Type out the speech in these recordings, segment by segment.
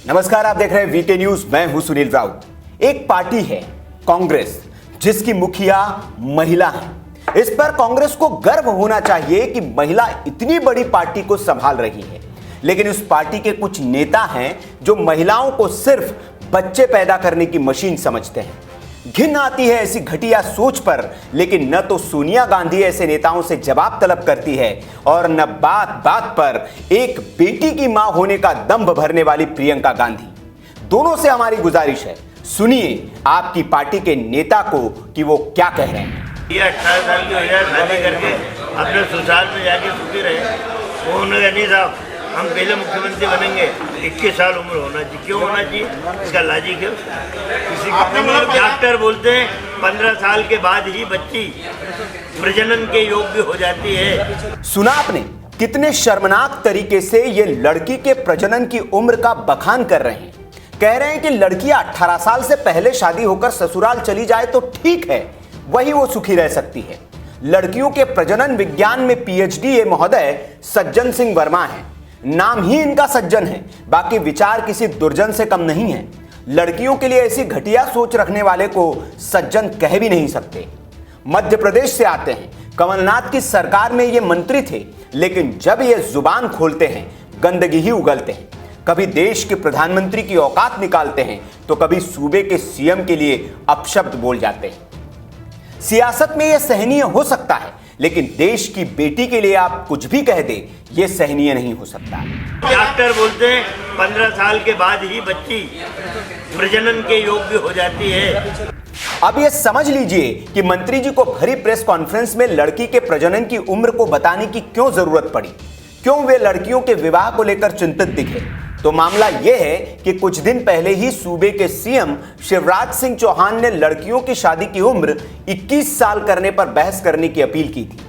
नमस्कार, आप देख रहे हैं वीके न्यूज। मैं हूं सुनील राउत। एक पार्टी है कांग्रेस, जिसकी मुखिया महिला है। इस पर कांग्रेस को गर्व होना चाहिए कि महिला इतनी बड़ी पार्टी को संभाल रही है। लेकिन उस पार्टी के कुछ नेता हैं जो महिलाओं को सिर्फ बच्चे पैदा करने की मशीन समझते हैं। घिन आती है ऐसी घटिया सोच पर, लेकिन न तो सोनिया गांधी ऐसे नेताओं से जवाब तलब करती है और न बात बात पर एक बेटी की मां होने का दंभ भरने वाली प्रियंका गांधी। दोनों से हमारी गुजारिश है, सुनिए आपकी पार्टी के नेता को कि वो क्या कह रहे हैं। ये 18 साल की हो जाए, शादी करके अपने ससुराल में जाके सुखी रहे। वो उन्होंने नहीं साहब, हम पहले मुख्यमंत्री बनेंगे, 21 साल उम्र होना चाहिए। क्यों होना चाहिए? इसका लॉजिक है। डॉक्टर बोलते हैं 15 साल के बाद ही बच्ची प्रजनन के योग्य हो जाती है। सुना आपने कितने शर्मनाक तरीके से ये लड़की के प्रजनन की उम्र का बखान कर रहे हैं। कह रहे हैं कि लड़कियां 18 साल से पहले शादी होकर ससुराल चली जाए तो ठीक है, वही वो सुखी रह सकती है। लड़कियों के प्रजनन विज्ञान में पीएचडी ये महोदय सज्जन सिंह वर्मा है। नाम ही इनका सज्जन है, बाकी विचार किसी दुर्जन से कम नहीं है। लड़कियों के लिए ऐसी घटिया सोच रखने वाले को सज्जन कह भी नहीं सकते। मध्य प्रदेश से आते हैं, कमलनाथ की सरकार में ये मंत्री थे, लेकिन जब ये जुबान खोलते हैं गंदगी ही उगलते हैं। कभी देश के प्रधानमंत्री की औकात निकालते हैं तो कभी सूबे के सीएम के लिए अपशब्द बोल जाते हैं। सियासत में यह सहनीय हो सकता है, लेकिन देश की बेटी के लिए आप कुछ भी कह दे, ये सहनीय नहीं हो सकता। डॉक्टर बोलते हैं 15 साल के बाद ही बच्ची प्रजनन के योग्य हो जाती है। अब ये समझ लीजिए कि मंत्री जी को भरी प्रेस कॉन्फ्रेंस में लड़की के प्रजनन की उम्र को बताने की क्यों जरूरत पड़ी, क्यों वे लड़कियों के विवाह को लेकर चिंतित दिखे। तो मामला यह है कि कुछ दिन पहले ही सूबे के सीएम शिवराज सिंह चौहान ने लड़कियों की शादी की उम्र 21 साल करने पर बहस करने की अपील की थी।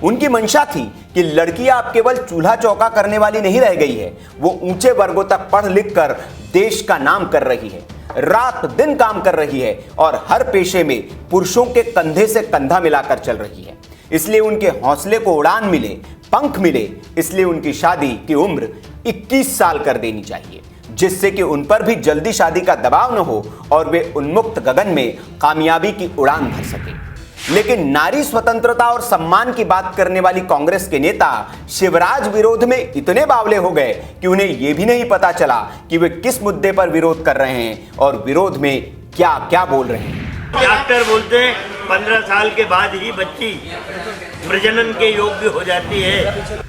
उनकी मंशा थी कि लड़कियां अब केवल चूल्हा चौका करने वाली नहीं रह गई है, वो ऊंचे वर्गों तक पढ़ लिख कर देश का नाम कर रही है, रात दिन काम कर रही है और हर पेशे में पुरुषों के कंधे से कंधा मिलाकर चल रही है। इसलिए उनके हौसले को उड़ान मिले, पंख मिले, इसलिए उनकी शादी की उम्र 21 साल कर देनी चाहिए, जिससे कि उन पर भी जल्दी शादी का दबाव न हो और वे उन्मुक्त गगन में कामयाबी की उड़ान भर सके। लेकिन नारी स्वतंत्रता और सम्मान की बात करने वाली कांग्रेस के नेता शिवराज विरोध में इतने बावले हो गए कि उन्हें यह भी नहीं पता चला कि वे किस मुद्दे पर विरोध कर रहे हैं और विरोध में क्या क्या बोल रहे हैं। डॉक्टर बोलते हैं 15 साल के बाद ही बच्ची प्रजनन के योग्य हो जाती है।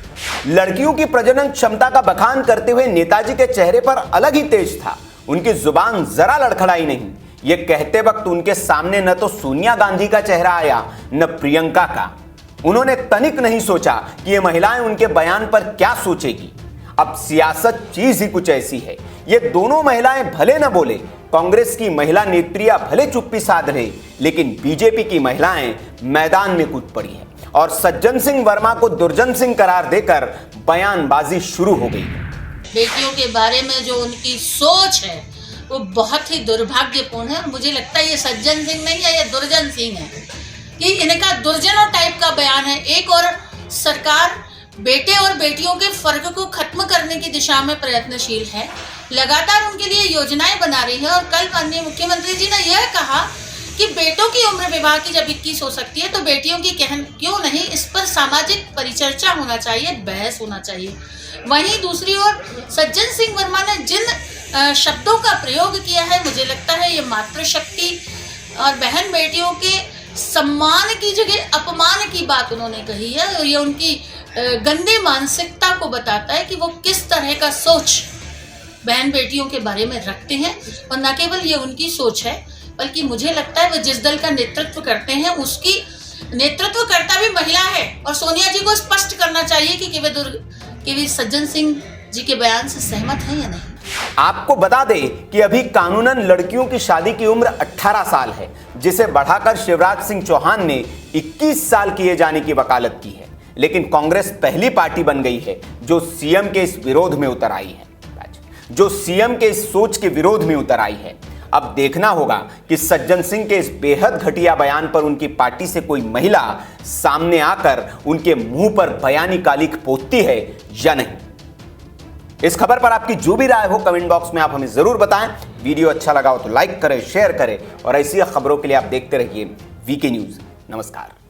लड़कियों की प्रजनन क्षमता का बखान करते हुए नेताजी के चेहरे पर अलग ही तेज था। उनकी जुबान जरा लड़खड़ाई नहीं। ये कहते वक्त उनके सामने न तो सोनिया गांधी का चेहरा आया, न प्रियंका का। उन्होंने तनिक नहीं सोचा कि ये महिलाएं उनके बयान पर क्या सोचेगी। अब सियासत चीज ही कुछ ऐसी है, ये दोनों महिलाएं भले न बोले, कांग्रेस की महिला नेत्रियां भले चुप्पी साध रहे, लेकिन बीजेपी की महिलाएं मैदान में कूद पड़ी है और सज्जन सिंह वर्मा को दुर्जन सिंह करार देकर बयानबाजी शुरू हो गई। बेटियों के बारे में जो उनकी सोच है वो बहुत ही दुर्भाग्यपूर्ण है। मुझे लगता है ये सज्जन सिंह नहीं है, ये दुर्जन सिंह है कि इनका दुर्जनों टाइप का बयान है। एक और सरकार बेटे और बेटियों के फर्क को खत्म करने की दिशा में प्रयत्नशील है, लगातार उनके लिए योजनाएं बना रही है। और कल माननीय मुख्यमंत्री जी ने यह कहा कि बेटों की उम्र विवाह की जब 21 हो सकती है तो बेटियों की क्यों नहीं, इस पर सामाजिक परिचर्चा होना चाहिए, बहस होना चाहिए। वहीं दूसरी ओर सज्जन सिंह वर्मा ने जिन शब्दों का प्रयोग किया है, मुझे लगता है ये मातृशक्ति और बहन बेटियों के सम्मान की जगह अपमान की बात उन्होंने कही है। और ये उनकी गंदी मानसिकता को बताता है कि वो किस तरह का सोच बहन बेटियों के बारे में रखते हैं। और न केवल ये उनकी सोच है, बल्कि मुझे लगता है वो जिस दल का नेतृत्व करते हैं उसकी नेतृत्व करता भी महिला है। और सोनिया जी को स्पष्ट करना चाहिए कि वे सज्जन सिंह जी के बयान से सहमत हैं या नहीं। आपको बता दें कि अभी कानूनन लड़कियों की शादी की उम्र 18 साल है, जिसे बढ़ाकर शिवराज सिंह चौहान ने 21 साल किए जाने की वकालत की है। लेकिन कांग्रेस पहली पार्टी बन गई है जो सीएम के इस विरोध में उतर आई है, जो सीएम के इस सोच के विरोध में उतर आई है। अब देखना होगा कि सज्जन सिंह के इस बेहद घटिया बयान पर उनकी पार्टी से कोई महिला सामने आकर उनके मुंह पर बयानी कालिख पोतती है या नहीं। इस खबर पर आपकी जो भी राय हो कमेंट बॉक्स में आप हमें जरूर बताएं। वीडियो अच्छा लगा हो तो लाइक करें, शेयर करें और ऐसी खबरों के लिए आप देखते रहिए वीके न्यूज। नमस्कार।